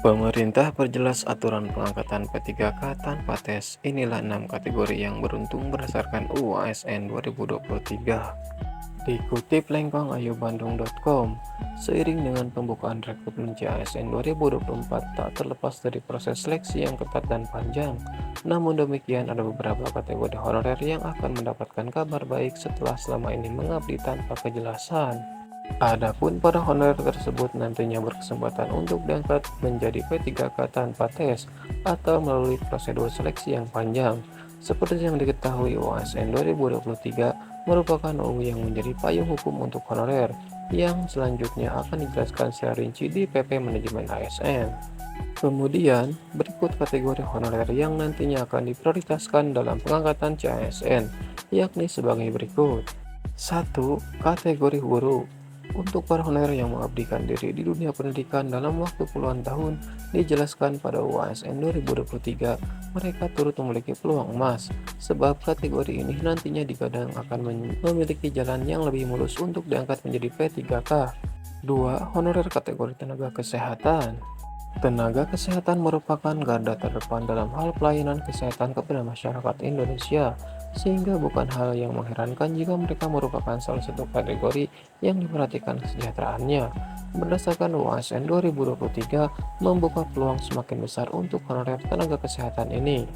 Pemerintah perjelas aturan pengangkatan P3K tanpa tes. Inilah 6 kategori yang beruntung berdasarkan UASN 2023. Dikutip lengkongayu.bandung.com, seiring dengan pembukaan rekrutmen CASN 2024 tak terlepas dari proses seleksi yang ketat dan panjang. Namun demikian, ada beberapa kategori honorer yang akan mendapatkan kabar baik setelah selama ini mengabdi tanpa kejelasan. Adapun para honorer tersebut nantinya berkesempatan untuk diangkat menjadi P3K tanpa tes atau melalui prosedur seleksi yang panjang. Seperti yang diketahui, UASN 2023 merupakan UU yang menjadi payung hukum untuk honorer yang selanjutnya akan dijelaskan secara rinci di PP Manajemen ASN. Kemudian, berikut kategori honorer yang nantinya akan diprioritaskan dalam pengangkatan CASN, yakni sebagai berikut. 1. Kategori guru. Untuk para honorer yang mengabdikan diri di dunia pendidikan dalam waktu puluhan tahun, dijelaskan pada UASN 2023, mereka turut memiliki peluang emas, sebab kategori ini nantinya digadang akan memiliki jalan yang lebih mulus untuk diangkat menjadi P3K. 2. Honorer kategori tenaga kesehatan. Tenaga kesehatan merupakan garda terdepan dalam hal pelayanan kesehatan kepada masyarakat Indonesia, sehingga bukan hal yang mengherankan jika mereka merupakan salah satu kategori yang diperhatikan kesejahteraannya. Berdasarkan UASN 2023, membuka peluang semakin besar untuk honorer tenaga kesehatan ini.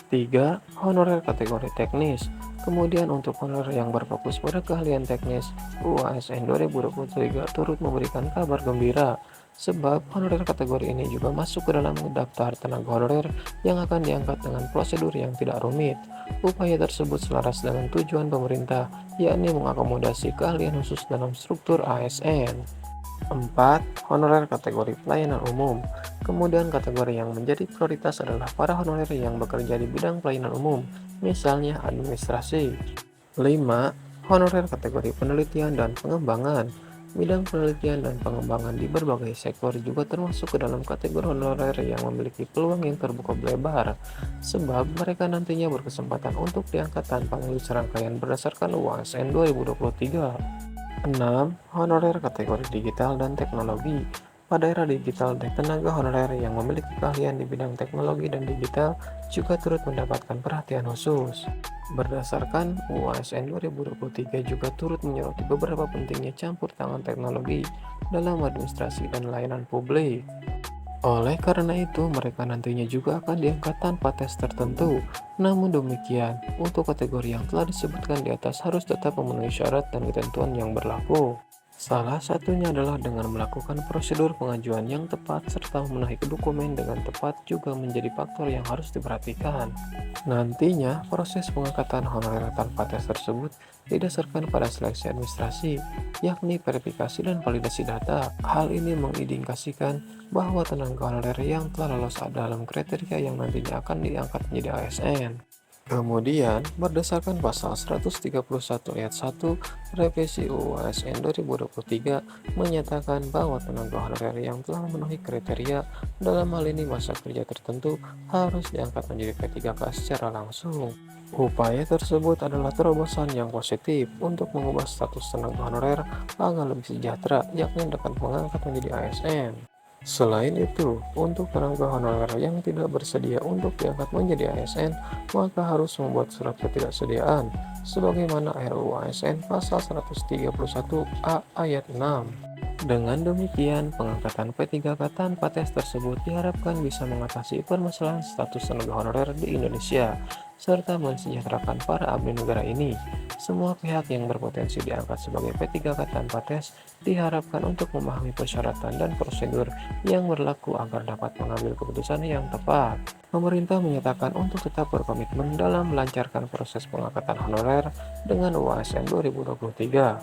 3. Honorer kategori teknis. Kemudian untuk honorer yang berfokus pada keahlian teknis, UASN 2023 turut memberikan kabar gembira, sebab honorer kategori ini juga masuk ke dalam daftar tenaga honorer yang akan diangkat dengan prosedur yang tidak rumit. Upaya tersebut selaras dengan tujuan pemerintah, yakni mengakomodasi keahlian khusus dalam struktur ASN. 4. Honorer kategori pelayanan umum. Kemudian kategori yang menjadi prioritas adalah para honorer yang bekerja di bidang pelayanan umum, misalnya administrasi. 5. Honorer kategori penelitian dan pengembangan. Bidang penelitian dan pengembangan di berbagai sektor juga termasuk ke dalam kategori honorer yang memiliki peluang yang terbuka lebar, sebab mereka nantinya berkesempatan untuk diangkat tanpa melalui serangkaian berdasarkan UASN 2023. 6. Honorer kategori digital dan teknologi. Pada era digital, tenaga honorer yang memiliki keahlian di bidang teknologi dan digital juga turut mendapatkan perhatian khusus. Berdasarkan UASN 2023 juga turut menyoroti beberapa pentingnya campur tangan teknologi dalam administrasi dan layanan publik. Oleh karena itu, mereka nantinya juga akan diangkat tanpa tes tertentu. Namun demikian, untuk kategori yang telah disebutkan di atas harus tetap memenuhi syarat dan ketentuan yang berlaku. Salah satunya adalah dengan melakukan prosedur pengajuan yang tepat serta memenuhi dokumen dengan tepat juga menjadi faktor yang harus diperhatikan. Nantinya, proses pengangkatan honorer tanpa tes tersebut didasarkan pada seleksi administrasi, yakni verifikasi dan validasi data. Hal ini mengindikasikan bahwa tenaga honorer yang telah lolos dalam kriteria yang nantinya akan diangkat menjadi ASN. Kemudian, berdasarkan pasal 131 ayat 1 revisi UU ASN 2023 menyatakan bahwa tenaga honorer yang telah memenuhi kriteria dalam hal ini masa kerja tertentu harus diangkat menjadi P3K secara langsung. Upaya tersebut adalah terobosan yang positif untuk mengubah status tenaga honorer agar lebih sejahtera, yakni dapat mengangkat menjadi ASN. Selain itu, untuk tenaga honorer yang tidak bersedia untuk diangkat menjadi ASN, maka harus membuat surat ketidaksediaan, sebagaimana RUU ASN Pasal 131A ayat 6. Dengan demikian, pengangkatan P3K tanpa tes tersebut diharapkan bisa mengatasi permasalahan status tenaga honorer di Indonesia, serta mensejahterakan para abdi negara ini. Semua pihak yang berpotensi diangkat sebagai P3K tanpa tes diharapkan untuk memahami persyaratan dan prosedur yang berlaku agar dapat mengambil keputusan yang tepat. Pemerintah menyatakan untuk tetap berkomitmen dalam melancarkan proses pengangkatan honorer dengan UASN 2023.